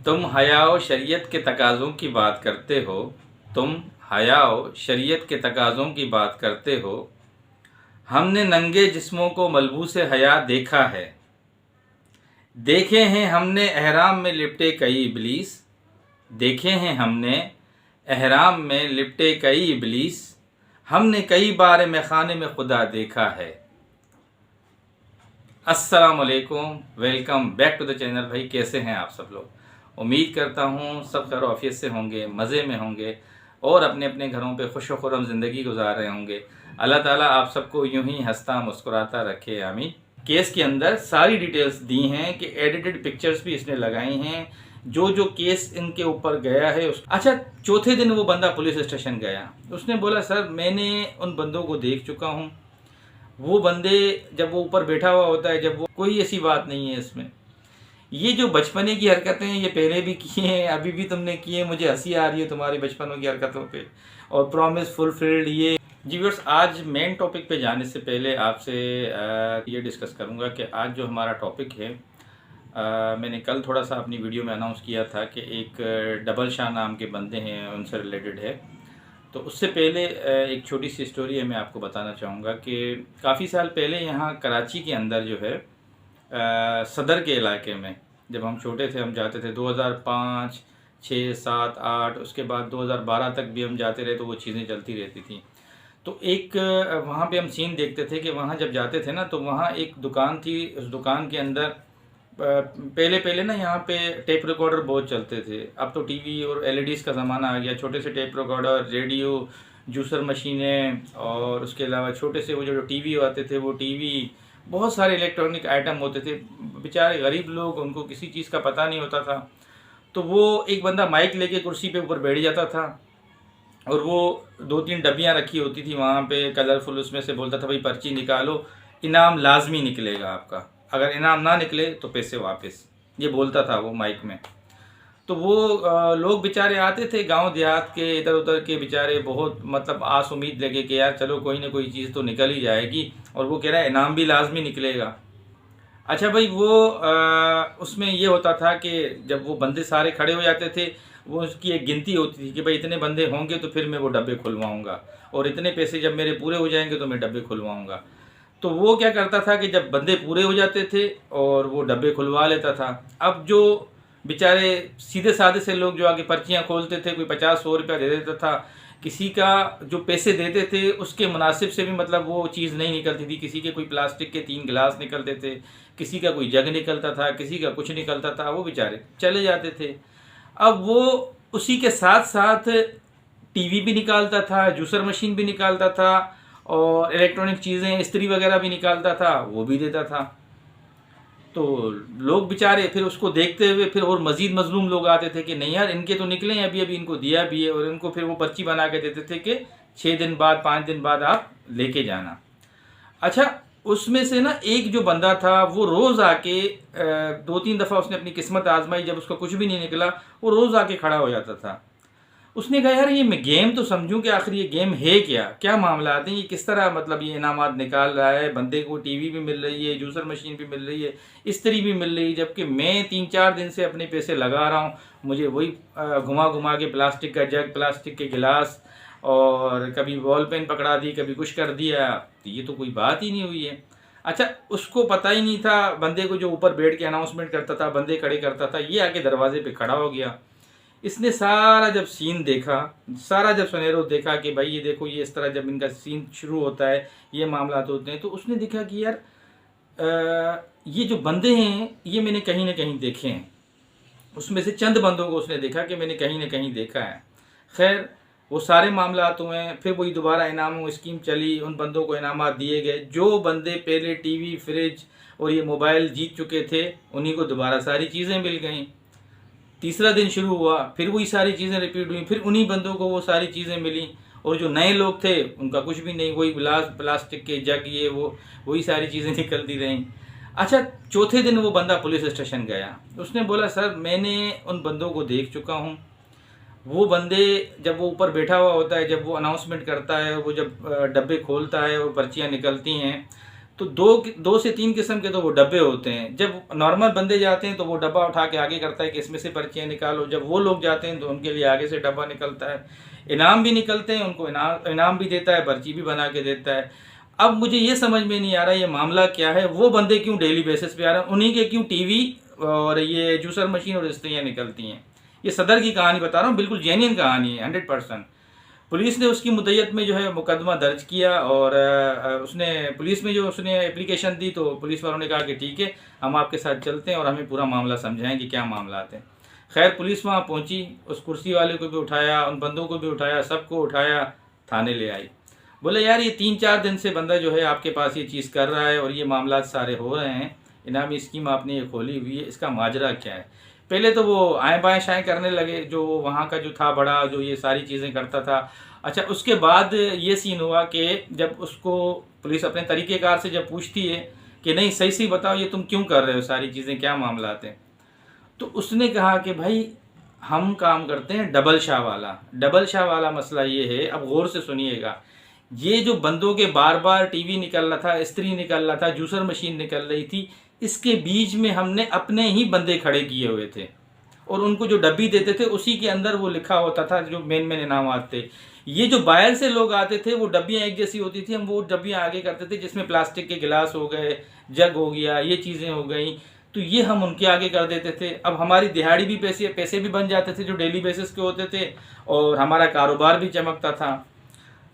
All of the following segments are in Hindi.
तुम हयाओ शरीयत के तकाज़ों की बात करते हो। तुम हयाओ शरीयत के तकाज़ों की बात करते हो। हमने नंगे जिस्मों को मलबूस हया देखा है। देखे हैं हमने एहराम में लिपटे कई इबलीस। देखे हैं हमने एहराम में लिपटे कई इबलीस। हमने कई बार मैखाने में खुदा देखा है। अस्सलाम वालेकुम, welcome back to the channel. भाई कैसे हैं आप सब लोग? उम्मीद करता हूँ सब खैर ऑफियत से होंगे, मज़े में होंगे और अपने अपने घरों पे खुश खुर्रम ज़िंदगी गुजार रहे होंगे। अल्लाह ताला आप सबको यूं ही हंसता मुस्कुराता रखे, आमीन। केस के अंदर सारी डिटेल्स दी हैं कि एडिटेड पिक्चर्स भी इसने लगाई हैं, जो केस इनके ऊपर गया है अच्छा, चौथे दिन वो बंदा पुलिस स्टेशन गया। उसने बोला सर मैंने उन बंदों को देख चुका हूँ। वो बंदे जब वो ऊपर बैठा हुआ होता है, जब वो कोई ऐसी बात नहीं है इसमें। ये जो बचपने की हरकतें हैं ये पहले भी की हैं, अभी भी तुमने की हैं। मुझे हंसी आ रही है तुम्हारी बचपनों की हरकतों पे और प्रॉमिस फुलफिल्ड ये। जी व्यूअर्स, आज मेन टॉपिक पे जाने से पहले आपसे ये डिस्कस करूँगा कि आज जो हमारा टॉपिक है, मैंने कल थोड़ा सा अपनी वीडियो में अनाउंस किया था कि एक डबल शाह नाम के बंदे हैं, उनसे रिलेटेड है। तो उससे पहले एक छोटी सी स्टोरी है, मैं आपको बताना चाहूँगा कि काफ़ी साल पहले यहाँ कराची के अंदर जो है सदर के इलाके में, जब हम छोटे थे हम जाते थे 2005, 6, 7, 8, उसके बाद 2012 तक भी हम जाते रहे, तो वो चीज़ें चलती रहती थी। तो एक वहाँ पे हम सीन देखते थे कि वहाँ जब जाते थे ना, तो वहाँ एक दुकान थी। उस दुकान के अंदर पहले पहले ना यहाँ पे टेप रिकॉर्डर बहुत चलते थे। अब तो टीवी और एलईडीज़ का ज़माना आ गया। छोटे से टेप रिकॉर्डर, रेडियो, जूसर मशीनें और उसके अलावा छोटे से वो जो टीवी आते थे, वो टीवी, बहुत सारे इलेक्ट्रॉनिक आइटम होते थे। बेचारे गरीब लोग, उनको किसी चीज़ का पता नहीं होता था। तो वो एक बंदा माइक लेके कुर्सी पे ऊपर बैठ जाता था और वो 2-3 डब्बियाँ रखी होती थी वहाँ पे कलरफुल। उसमें से बोलता था भाई पर्ची निकालो, इनाम लाजमी निकलेगा आपका, अगर इनाम ना निकले तो पैसे वापस। ये बोलता था वो माइक में। तो वो लोग बेचारे आते थे गांव देहात के, इधर उधर के बेचारे, बहुत मतलब आस उम्मीद लगे कि यार चलो कोई ना कोई चीज़ तो निकल ही जाएगी, और वो कह रहा है इनाम भी लाजमी निकलेगा। अच्छा भाई, वो उसमें ये होता था कि जब वो बंदे सारे खड़े हो जाते थे, वो उसकी एक गिनती होती थी कि भाई इतने बंदे होंगे तो फिर मैं वो डब्बे खुलवाऊँगा, और इतने पैसे जब मेरे पूरे हो जाएंगे तो मैं डब्बे खुलवाऊँगा। तो वो क्या करता था कि जब बंदे पूरे हो जाते थे और वो डब्बे खुलवा लेता था। अब जो बेचारे सीधे साधे से लोग जो आगे पर्चियाँ खोलते थे, कोई 50-100 रुपया दे देता था। किसी का जो पैसे देते थे उसके मुनासिब से भी मतलब वो चीज़ नहीं निकलती थी। किसी के कोई प्लास्टिक के 3 गिलास निकलते थे, किसी का कोई जग निकलता था, किसी का कुछ निकलता था। वो बेचारे चले जाते थे। अब वो उसी के साथ साथ टीवी भी निकालता था, जूसर मशीन भी निकालता था, और इलेक्ट्रॉनिक चीज़ें, इस्त्री वगैरह भी निकालता था, वो भी देता था। तो लोग बेचारे फिर उसको देखते हुए फिर और मज़ीद मजलूम लोग आते थे कि नहीं यार इनके तो निकले हैं, अभी अभी इनको दिया भी है, और इनको फिर वो पर्ची बना के देते थे कि 6 दिन बाद, 5 दिन बाद आप लेके जाना। अच्छा, उसमें से ना एक जो बंदा था वो रोज़ आके 2-3 दफ़ा उसने अपनी किस्मत आजमाई, जब उसका कुछ भी नहीं निकला वो रोज़ आके खड़ा हो जाता था। उसने कहा यार ये मैं गेम तो समझूं कि आखिर ये गेम है क्या मामला आते हैं, ये किस तरह मतलब ये इनामात निकाल रहा है। बंदे को टीवी भी मिल रही है, जूसर मशीन भी मिल रही है, इस्त्री भी मिल रही है, जबकि मैं 3-4 दिन से अपने पैसे लगा रहा हूँ। मुझे वही घुमा घुमा के प्लास्टिक का जग, प्लास्टिक के गिलास, और कभी बॉल पेन पकड़ा दी, कभी कुछ कर दिया। तो ये तो कोई बात ही नहीं हुई है। अच्छा, उसको पता ही नहीं था बंदे को, जो ऊपर बैठ के अनाउंसमेंट करता था, बंदे खड़े करता था, ये आके दरवाजे पे खड़ा हो गया। इसने सारा जब सीन देखा, सारा जब सनेरो देखा कि भाई ये देखो, ये इस तरह जब इनका सीन शुरू होता है, ये मामला होते हैं, तो उसने देखा कि यार ये जो बंदे हैं ये मैंने कहीं ना कहीं देखे हैं। उसमें से चंद बंदों को उसने देखा कि मैंने कहीं ना कहीं देखा है। खैर, वो सारे मामला हुए, फिर वही दोबारा इनामों स्कीम चली, उन बंदों को इनामात दिए गए। जो बंदे पहले टीवी, फ्रिज और ये मोबाइल जीत चुके थे, उन्हीं को दोबारा सारी चीज़ें मिल गई। तीसरा दिन शुरू हुआ, फिर वही सारी चीज़ें रिपीट हुई, फिर उन्हीं बंदों को वो सारी चीज़ें मिली, और जो नए लोग थे उनका कुछ भी नहीं, वही गिलास, प्लास्टिक के जग, ये वो, वही सारी चीज़ें निकलती रहीं। अच्छा, चौथे दिन वो बंदा पुलिस स्टेशन गया। उसने बोला सर मैंने उन बंदों को देख चुका हूँ। वो बंदे जब वो ऊपर बैठा हुआ होता है, जब वो अनाउंसमेंट करता है, वो जब डब्बे खोलता है और पर्चियाँ निकलती हैं, तो दो से तीन किस्म के तो वो डब्बे होते हैं। जब नॉर्मल बंदे जाते हैं तो वो डब्बा उठा के आगे करता है कि इसमें से पर्चियाँ निकालो। जब वो लोग जाते हैं तो उनके लिए आगे से डब्बा निकलता है, इनाम भी निकलते हैं, उनको इनाम भी देता है, पर्ची भी बना के देता है। अब मुझे ये समझ में नहीं आ रहा ये मामला क्या है, वो बंदे क्यों डेली बेसिस पे आ रहे हैं, उन्हीं के क्यों टीवी और ये जूसर मशीन और स्त्रियाँ निकलती हैं। ये सदर की कहानी बता रहा हूँ, बिल्कुल जेन्युइन कहानी है, 100%। पुलिस ने उसकी मुद्दत में जो है मुकदमा दर्ज किया और उसने पुलिस में जो उसने एप्लीकेशन दी तो पुलिस वालों ने कहा कि ठीक है, हम आपके साथ चलते हैं और हमें पूरा मामला समझाएं कि क्या मामला है। खैर पुलिस वहाँ पहुँची, उस कुर्सी वाले को भी उठाया, उन बंदों को भी उठाया, सबको उठाया, थाने ले आई। बोले यार ये 3-4 दिन से बंदा जो है आपके पास ये चीज़ कर रहा है और ये मामला सारे हो रहे हैं, इनामी स्कीम आपने ये खोली हुई है, इसका माजरा क्या है। पहले तो वो आए बाएँ शाएँ करने लगे, जो वहाँ का जो था बड़ा, जो ये सारी चीज़ें करता था। अच्छा, उसके बाद ये सीन हुआ कि जब उसको पुलिस अपने तरीक़ेकार से जब पूछती है कि नहीं सही सही बताओ ये तुम क्यों कर रहे हो सारी चीज़ें, क्या मामला आते हैं, तो उसने कहा कि भाई हम काम करते हैं डबल शाह वाला। डबल शाह वाला मसला ये है, अब गौर से सुनिएगा, ये जो बंदों के बार बार टीवी निकल रहा था, स्त्री निकल रहा था, जूसर मशीन निकल रही थी, इसके बीच में हमने अपने ही बंदे खड़े किए हुए थे और उनको जो डब्बी देते थे उसी के अंदर वो लिखा होता था जो मेन मेन इनामात थे। ये जो बाहर से लोग आते थे वो डब्बियाँ एक जैसी होती थी, हम वो डब्बियाँ आगे करते थे जिसमें प्लास्टिक के गिलास हो गए, जग हो गया, ये चीज़ें हो गई, तो ये हम उनके आगे कर देते थे। अब हमारी दिहाड़ी भी पैसे भी बन जाते थे जो डेली बेसिस के होते थे और हमारा कारोबार भी चमकता था।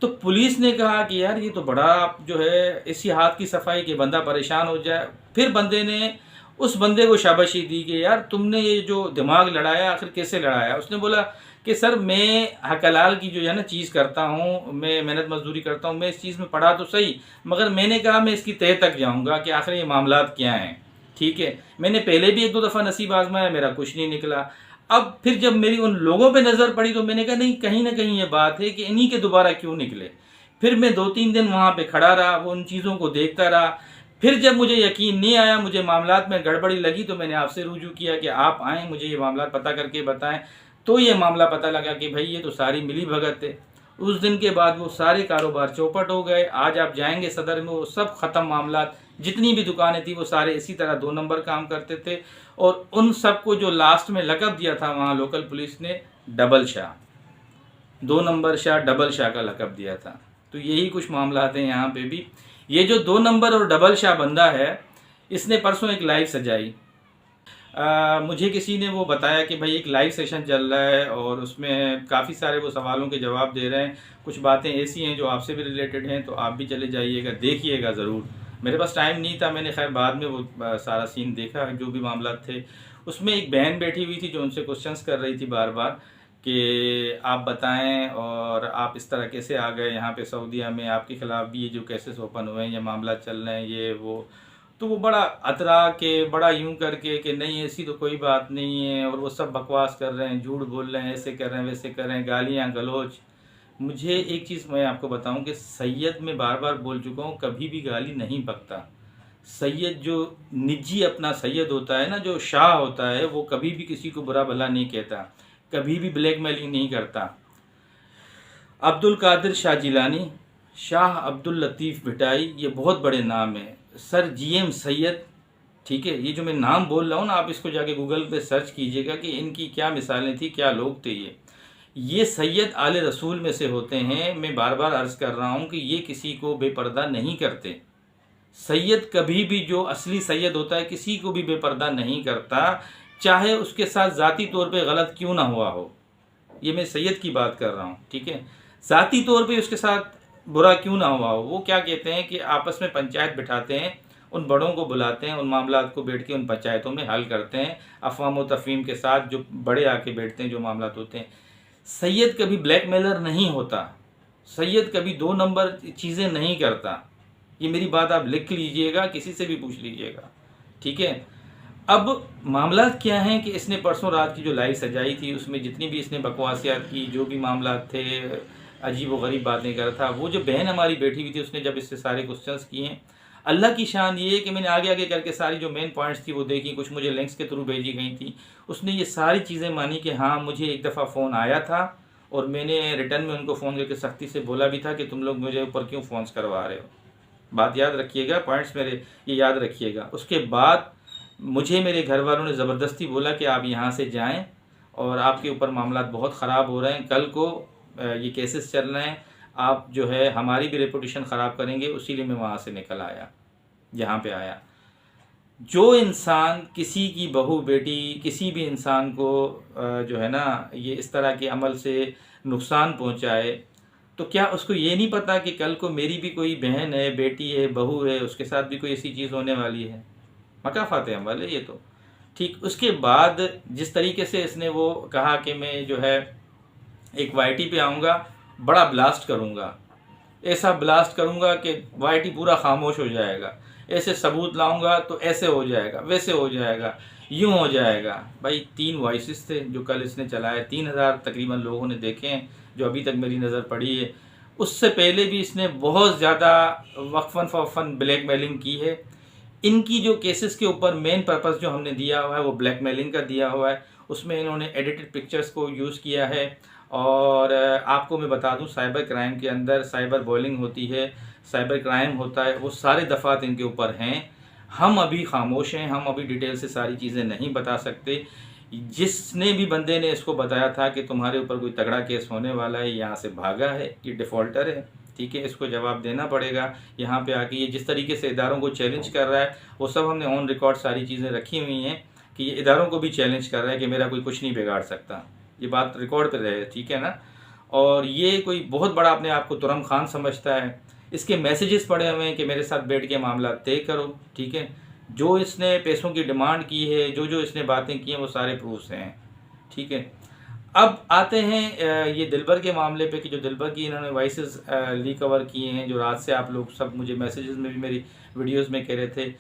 तो पुलिस ने कहा कि यार ये तो बड़ा जो है इसी हाथ की सफाई कि बंदा परेशान हो जाए। फिर बंदे ने उस बंदे को शाबाशी दी कि यार तुमने ये जो दिमाग लड़ाया आखिर कैसे लड़ाया। उसने बोला कि सर मैं हक हलाल की जो है ना चीज़ करता हूँ, मैं मेहनत मजदूरी करता हूँ, मैं इस चीज़ में पढ़ा तो सही, मगर मैंने कहा मैं इसकी तह तक जाऊँगा कि आखिर ये मामलात क्या हैं। ठीक है, मैंने पहले भी 1-2 दफ़ा नसीब आजमाया, मेरा कुछ नहीं निकला। अब फिर जब मेरी उन लोगों पे नज़र पड़ी तो मैंने कहा नहीं कहीं ना कहीं ये बात है कि इन्हीं के दोबारा क्यों निकले। फिर मैं 2-3 दिन वहाँ पे खड़ा रहा, वो उन चीज़ों को देखता रहा। फिर जब मुझे यकीन नहीं आया, मुझे मामलात में गड़बड़ी लगी, तो मैंने आपसे रुजू किया कि आप आएँ, मुझे ये मामला पता करके बताएं। तो ये मामला पता लगा कि भाई ये तो सारी मिली भगत है। उस दिन के बाद वो सारे कारोबार चौपट हो गए। आज आप जाएंगे सदर में, वो सब ख़त्म मामलात, जितनी भी दुकानें थी वो सारे इसी तरह 2 नंबर काम करते थे और उन सबको जो लास्ट में लक़ब दिया था वहाँ लोकल पुलिस ने double Shah, 2 number Shah, double Shah का लक़ब दिया था। तो यही कुछ मामलात हैं यहाँ पे भी। ये जो 2 नंबर और डबल शाह बंदा है, इसने परसों एक लाइव सजाई। मुझे किसी ने वो बताया कि भाई एक लाइव सेशन चल रहा है और उसमें काफ़ी सारे वो सवालों के जवाब दे रहे हैं। कुछ बातें ऐसी हैं जो आपसे भी रिलेटेड हैं, तो आप भी चले जाइएगा, देखिएगा ज़रूर। मेरे पास टाइम नहीं था, मैंने खैर बाद में वो सारा सीन देखा, जो भी मामला थे। उसमें एक बहन बैठी हुई थी जो उनसे क्वेश्चंस कर रही थी बार बार कि आप बताएं और आप इस तरह कैसे आ गए यहाँ पे सऊदीया में, आपके ख़िलाफ़ भी ये जो केसेस ओपन हुए हैं या मामला चल रहे हैं ये वो। तो वो बड़ा अतरा के, बड़ा यूं करके कि नहीं ऐसी तो कोई बात नहीं है और वो सब बकवास कर रहे हैं, झूठ बोल रहे हैं, ऐसे कर रहे हैं, वैसे कर रहे हैं, गालियाँ गलौज। मुझे एक चीज़ मैं आपको बताऊं कि सैयद में बार बार बोल चुका हूँ, कभी भी गाली नहीं बकता। सैयद जो निजी अपना सैयद होता है ना, जो शाह होता है, वो कभी भी किसी को बुरा भला नहीं कहता, कभी भी ब्लैकमेलिंग नहीं करता। अब्दुल कादिर शाह जिलानी, शाह अब्दुल लतीफ़ भिटाई, ये बहुत बड़े नाम हैं। सर GM सैयद, ठीक है, ये जो मैं नाम बोल रहा हूँ ना, आप इसको जाके गूगल पे सर्च कीजिएगा कि इनकी क्या मिसालें थी, क्या लोग थे। ये सैयद आले रसूल में से होते हैं। मैं बार बार अर्ज़ कर रहा हूँ कि ये किसी को बेपर्दा नहीं करते। सैयद कभी भी, जो असली सैयद होता है, किसी को भी बेपर्दा नहीं करता, चाहे उसके साथ ज़ाती तौर पे गलत क्यों ना हुआ हो। ये मैं सैयद की बात कर रहा हूँ, ठीक है, ज़ाती तौर पे उसके साथ बुरा क्यों ना हुआ हो। वो क्या कहते हैं कि आपस में पंचायत बिठाते हैं, उन बड़ों को बुलाते हैं, उन मामलात को बैठ के उन पंचायतों में हल करते हैं, अफ़वाम व तफ़हीम के साथ जो बड़े आके बैठते हैं, जो मामलात होते हैं। सैयद कभी ब्लैकमेलर नहीं होता, सैयद कभी 2 नंबर चीज़ें नहीं करता। ये मेरी बात आप लिख लीजिएगा, किसी से भी पूछ लीजिएगा, ठीक है। अब मामला क्या है कि इसने परसों रात की जो लाइव सजाई थी, उसमें जितनी भी इसने बकवासियात की, जो भी मामला थे, अजीब व गरीब बातें कर था। वो जो बहन हमारी बैठी हुई थी, उसने जब इससे सारे क्वेश्चंस किए हैं, अल्लाह की शान ये है कि मैंने आगे आगे करके सारी जो मेन पॉइंट्स थी वो देखी, कुछ मुझे लिंक्स के थ्रू भेजी गई थी। उसने ये सारी चीज़ें मानी कि हाँ मुझे एक दफ़ा फ़ोन आया था और मैंने रिटर्न में उनको फ़ोन करके सख्ती से बोला भी था कि तुम लोग मुझे ऊपर क्यों फ़ोन्स करवा रहे हो। बात याद रखिएगा, पॉइंट्स मेरे ये याद रखिएगा। उसके बाद मुझे मेरे घर वालों ने ज़बरदस्ती बोला कि आप यहाँ से जाएं और आपके ऊपर मामला बहुत ख़राब हो रहे हैं, कल को ये केसेस चल रहे हैं, आप जो है हमारी भी रेपुटेशन ख़राब करेंगे। उसीलिए मैं वहाँ से निकल आया, यहाँ पे आया। जो इंसान किसी की बहू बेटी किसी भी इंसान को जो है ना ये इस तरह के अमल से नुकसान पहुँचाए, तो क्या उसको ये नहीं पता कि कल को मेरी भी कोई बहन है, बेटी है, बहू है, उसके साथ भी कोई ऐसी चीज़ होने वाली है। मकाफ़ात हैं वाले ये तो। ठीक उसके बाद जिस तरीके से इसने वो कहा कि मैं जो है एक वाईटी पे आऊँगा, बड़ा ब्लास्ट करूँगा, ऐसा ब्लास्ट करूँगा कि वाईटी पूरा खामोश हो जाएगा, ऐसे सबूत लाऊंगा तो ऐसे हो जाएगा, वैसे हो जाएगा, यूँ हो जाएगा। भाई 3 वॉइसेस थे जो कल इसने चलाए, 3000 तकरीबन लोगों ने देखे हैं जो अभी तक मेरी नज़र पड़ी है। उससे पहले भी इसने बहुत ज़्यादा वक्फन फ़वक्फन ब्लैकमेलिंग की है। इनकी जो केसेस के ऊपर मेन पर्पस जो हमने दिया हुआ है वो ब्लैकमेलिंग का दिया हुआ है। उसमें इन्होंने एडिटेड पिक्चर्स को यूज़ किया है। और आपको मैं बता दूं, साइबर क्राइम के अंदर साइबर बॉलिंग होती है, साइबर क्राइम होता है, वो सारे दफ़ात इनके ऊपर हैं। हम अभी खामोश हैं, हम अभी डिटेल से सारी चीज़ें नहीं बता सकते। जिसने भी बंदे ने इसको बताया था कि तुम्हारे ऊपर कोई तगड़ा केस होने वाला है, यहाँ से भागा है, ये डिफ़ॉल्टर है, ठीक है, इसको जवाब देना पड़ेगा। यहाँ पे आके ये जिस तरीके से इदारों को चैलेंज कर रहा है वो सब हमने ऑन रिकॉर्ड सारी चीज़ें रखी हुई हैं कि ये इदारों को भी चैलेंज कर रहा है कि मेरा कोई कुछ नहीं बिगाड़ सकता। ये बात रिकॉर्ड पे रहे, ठीक है ना। और ये कोई बहुत बड़ा अपने आप को तुरम खान समझता है। इसके मैसेजेस पड़े हुए हैं कि मेरे साथ बैठ के मामला तय करो, ठीक है। जो इसने पैसों की डिमांड की है, जो जो इसने बातें की हैं, वो सारे प्रूफ्स हैं, ठीक है। अब आते हैं ये दिलबर के मामले पे कि जो दिलबर की इन्होंने वॉइसेस रिकवर किए हैं, जो रात से आप लोग सब मुझे मैसेजेस में भी मेरी वीडियोस में कह रहे थे।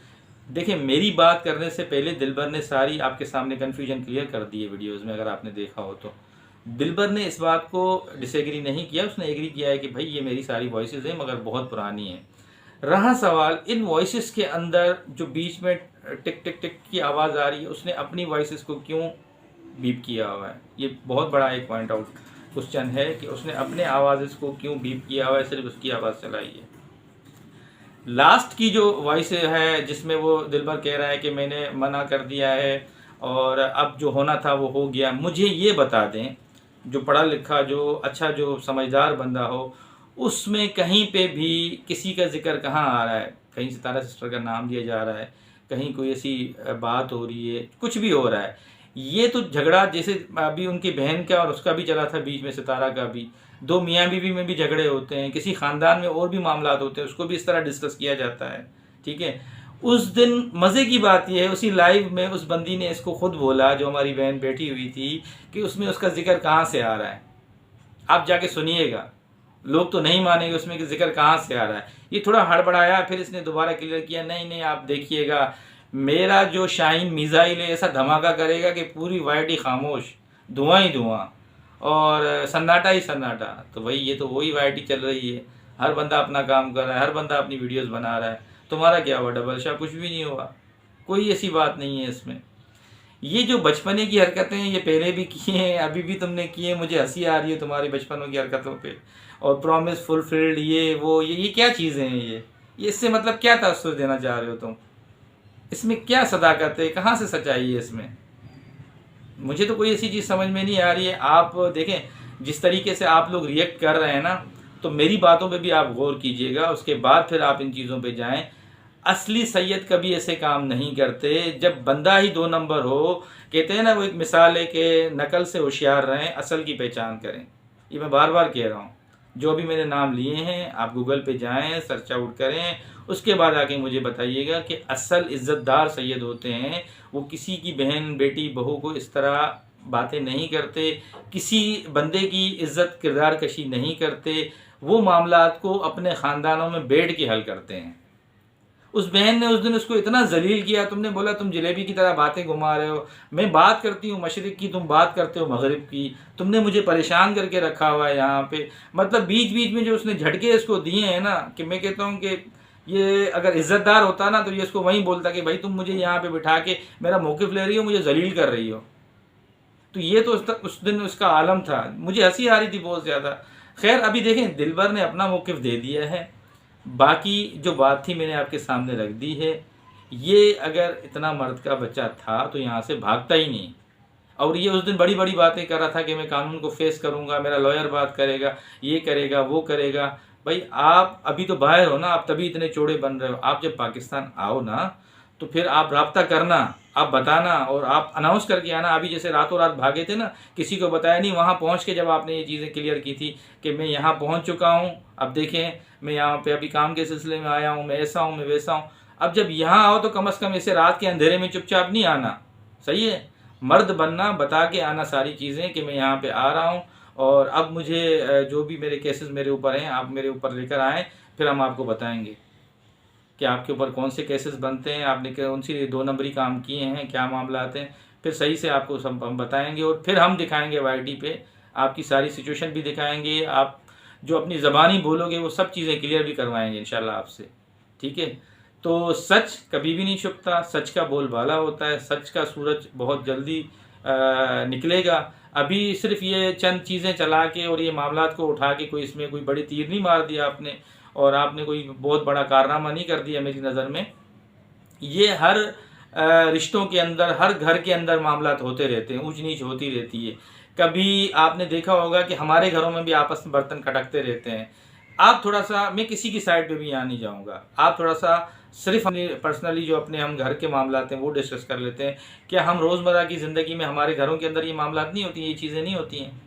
देखिए, मेरी बात करने से पहले दिलबर ने सारी आपके सामने कन्फ्यूजन क्लियर कर दी है वीडियोस में, अगर आपने देखा हो तो। दिलबर ने इस बात को डिसएग्री नहीं किया, उसने एग्री किया है कि भाई ये मेरी सारी वॉइसेस हैं मगर बहुत पुरानी हैं। रहा सवाल इन वॉइसेस के अंदर जो बीच में टिक टिक टिक की आवाज़ आ रही है, उसने अपनी वॉइसेस को क्यों बीप किया हुआ है? ये बहुत बड़ा एक पॉइंट आउट क्वेश्चन है कि उसने अपने आवाज़ को क्यों बीप किया हुआ है, सिर्फ उसकी आवाज़ चलाई है। लास्ट की जो वॉइस है जिसमें वो दिलबर कह रहा है कि मैंने मना कर दिया है और अब जो होना था वो हो गया। मुझे ये बता दें, जो पढ़ा लिखा, जो अच्छा, जो समझदार बंदा हो, उसमें कहीं पे भी किसी का जिक्र कहाँ आ रहा है? कहीं सितारा सिस्टर का नाम लिया जा रहा है, कहीं कोई ऐसी बात हो रही है, कुछ भी हो रहा है। ये तो झगड़ा जैसे अभी उनकी बहन का और उसका भी चला था, बीच में सितारा का भी, दो मियाँ बीवी में भी झगड़े होते हैं, किसी ख़ानदान में और भी मामला होते हैं, उसको भी इस तरह डिस्कस किया जाता है, ठीक है। उस दिन मज़े की बात यह है, उसी लाइव में उस बंदी ने इसको खुद बोला, जो हमारी बहन बैठी हुई थी, कि उसमें उसका जिक्र कहाँ से आ रहा है। आप जाके सुनिएगा, लोग तो नहीं मानेंगे उसमें कि जिक्र कहाँ से आ रहा है। ये थोड़ा हड़बड़ाया, फिर इसने दोबारा क्लियर किया, नहीं नहीं आप देखिएगा, मेरा जो शाहीन मिसाइल है ऐसा धमाका करेगा कि पूरी वाईटी खामोश, धुआं ही धुआं और सन्नाटा ही सन्नाटा। तो भाई ये तो वही वाईटी चल रही है, हर बंदा अपना काम कर रहा है, हर बंदा अपनी वीडियोस बना रहा है। तुम्हारा क्या हुआ डबल शाह? कुछ भी नहीं हुआ, कोई ऐसी बात नहीं है इसमें। ये जो बचपने की हरकतें हैं ये पहले भी की हैं, अभी भी तुमने की हैं, मुझे हंसी आ रही है तुम्हारी बचपनों की हरकतों पे। और प्रॉमिस फुलफिल्ड, ये वो, ये क्या चीज़ें हैं ये इससे मतलब क्या तासुर देना चाह रहे हो तुम? इसमें क्या सदाकत है? कहाँ से सच्चाई है इसमें? मुझे तो कोई ऐसी चीज़ समझ में नहीं आ रही है। आप देखें जिस तरीके से आप लोग रिएक्ट कर रहे हैं ना, तो मेरी बातों पे भी आप गौर कीजिएगा, उसके बाद फिर आप इन चीज़ों पे जाएं। असली सैयद कभी ऐसे काम नहीं करते। जब बंदा ही 2 नंबर हो, कहते हैं ना, वो एक मिसाल है कि नकल से होशियार रहें, असल की पहचान करें। ये मैं बार बार कह रहा हूँ। जो भी मैंने नाम लिए हैं, आप गूगल पे जाएं, सर्च आउट करें, उसके बाद आके मुझे बताइएगा कि असल इज़्ज़तदार सैयद होते हैं, वो किसी की बहन, बेटी, बहू को इस तरह बातें नहीं करते, किसी बंदे की इज़्ज़त किरदार कशी नहीं करते, वो मामलात को अपने ख़ानदानों में बैठ के हल करते हैं। उस बहन ने उस दिन उसको इतना जलील किया, तुमने बोला तुम जलेबी की तरह बातें घुमा रहे हो, मैं बात करती हूँ मशरिक़ की, तुम बात करते हो मगरिब की, तुमने मुझे परेशान करके रखा हुआ है यहाँ पे। मतलब बीच बीच में जो उसने झटके इसको दिए हैं ना, कि मैं कहता हूँ कि ये अगर इज़्ज़तदार होता ना तो ये इसको वहीं बोलता कि भाई तुम मुझे यहाँ पे बिठा के मेरा मौक़िफ़ ले रही हो, मुझे जलील कर रही हो। तो ये तो उस दिन उसका आलम था। मुझे हंसी आ रही थी बहुत ज़्यादा। खैर, अभी देखें, दिलबर ने अपना मौक़िफ़ दे दिया है, बाकी जो बात थी मैंने आपके सामने रख दी है। ये अगर इतना मर्द का बच्चा था तो यहाँ से भागता ही नहीं। और ये उस दिन बड़ी बड़ी बातें कर रहा था कि मैं कानून को फेस करूँगा, मेरा लॉयर बात करेगा, ये करेगा वो करेगा। भाई आप अभी तो बाहर हो ना, आप तभी इतने चौड़े बन रहे हो। आप जब पाकिस्तान आओ ना तो फिर आप राब्ता करना, आप बताना और आप अनाउंस करके आना। अभी जैसे रातों रात भागे थे ना, किसी को बताया नहीं, वहाँ पहुँच के जब आपने ये चीज़ें क्लियर की थी कि मैं यहाँ पहुँच चुका हूँ, अब देखें मैं यहाँ पे अभी काम के सिलसिले में आया हूँ, मैं ऐसा हूँ, मैं वैसा हूँ। अब जब यहाँ आओ तो कम से कम ऐसे रात के अंधेरे में चुपचाप नहीं आना, सही है। मर्द बनना, बता के आना सारी चीज़ें कि मैं यहाँ पे आ रहा हूँ और अब मुझे जो भी मेरे केसेस मेरे ऊपर हैं आप मेरे ऊपर लेकर आएँ, फिर हम आपको बताएंगे कि आपके ऊपर कौन से केसेस बनते हैं, आपने कौन सी 2 नंबरी काम किए हैं, क्या मामला आते हैं। फिर सही से आपको सब हम बताएंगे और फिर हम दिखाएंगे वाईटी पे, आपकी सारी सिचुएशन भी दिखाएंगे। आप जो अपनी ज़बानी बोलोगे वो सब चीज़ें क्लियर भी करवाएंगे इंशाल्लाह आपसे, ठीक है। तो सच कभी भी नहीं छुपता, सच का बोलबाला होता है, सच का सूरज बहुत जल्दी निकलेगा। अभी सिर्फ ये चंद चीज़ें चला के और ये मामलात को उठा के कोई इसमें कोई बड़ी तीर नहीं मार दिया आपने, और आपने कोई बहुत बड़ा कारनामा नहीं कर दिया मेरी नज़र में। ये हर रिश्तों के अंदर, हर घर के अंदर मामलात होते रहते हैं, ऊंच नीच होती रहती है। कभी आपने देखा होगा कि हमारे घरों में भी आपस में बर्तन खटकते रहते हैं। आप थोड़ा सा, मैं किसी की साइड पे भी यहाँ नहीं जाऊँगा, आप थोड़ा सा सिर्फ अपनी पर्सनली जो अपने हम घर के मामलात हैं वो डिस्कस कर लेते हैं। क्या हम रोज़मर्रा की ज़िंदगी में हमारे घरों के अंदर ये मामलात नहीं होती, ये चीज़ें नहीं होती हैं?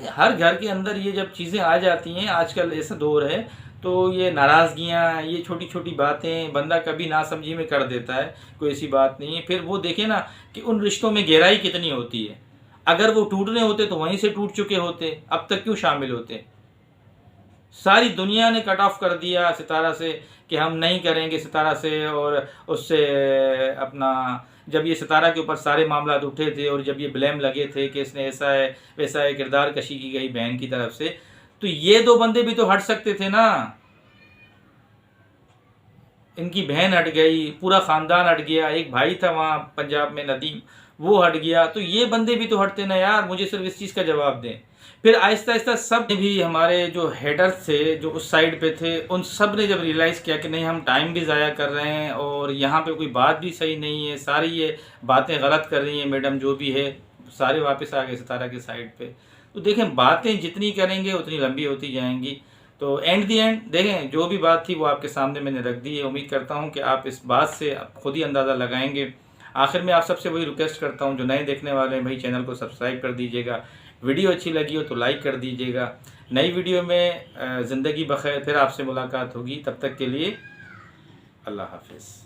हर घर के अंदर ये जब चीज़ें आ जाती हैं, आजकल ऐसा दौर है, तो ये नाराज़गियाँ, ये छोटी छोटी बातें बंदा कभी नासमझी में कर देता है, कोई ऐसी बात नहीं है। फिर वो देखे ना कि उन रिश्तों में गहराई कितनी होती है। अगर वो टूटने होते तो वहीं से टूट चुके होते, अब तक क्यों शामिल होते। सारी दुनिया ने कट ऑफ कर दिया सितारा से कि हम नहीं करेंगे सितारा से, और उससे अपना, जब ये सितारा के ऊपर सारे मामला उठे थे और जब ये ब्लेम लगे थे कि इसने ऐसा है वैसा है, किरदार कशी की गई बहन की तरफ से, तो ये 2 बंदे भी तो हट सकते थे ना। इनकी बहन हट गई, पूरा ख़ानदान हट गया, एक भाई था वहाँ पंजाब में नदीम, वो हट गया, तो ये बंदे भी तो हटते ना यार। मुझे सिर्फ इस चीज़ का जवाब दें। फिर आहिस्ता आहिस्ता सब ने भी, हमारे जो हेडर्स थे जो उस साइड पे थे, उन सब ने जब रियलाइज़ किया कि नहीं हम टाइम भी ज़ाया कर रहे हैं और यहाँ पे कोई बात भी सही नहीं है, सारी ये बातें गलत कर रही हैं मैडम जो भी है, सारे वापस आ गए सितारा के साइड पे। तो देखें बातें जितनी करेंगे उतनी लंबी होती जाएंगी। तो एंड दी एंड देखें जो भी बात थी वो आपके सामने मैंने रख दी है। उम्मीद करता हूँ कि आप इस बात से खुद ही अंदाज़ा लगाएंगे। आखिर में आप सबसे वही रिक्वेस्ट करता हूँ, जो नए देखने वाले हैं भाई चैनल को सब्सक्राइब कर दीजिएगा, वीडियो अच्छी लगी हो तो लाइक कर दीजिएगा। नई वीडियो में ज़िंदगी बखैर फिर आपसे मुलाकात होगी, तब तक के लिए अल्लाह हाफिज़।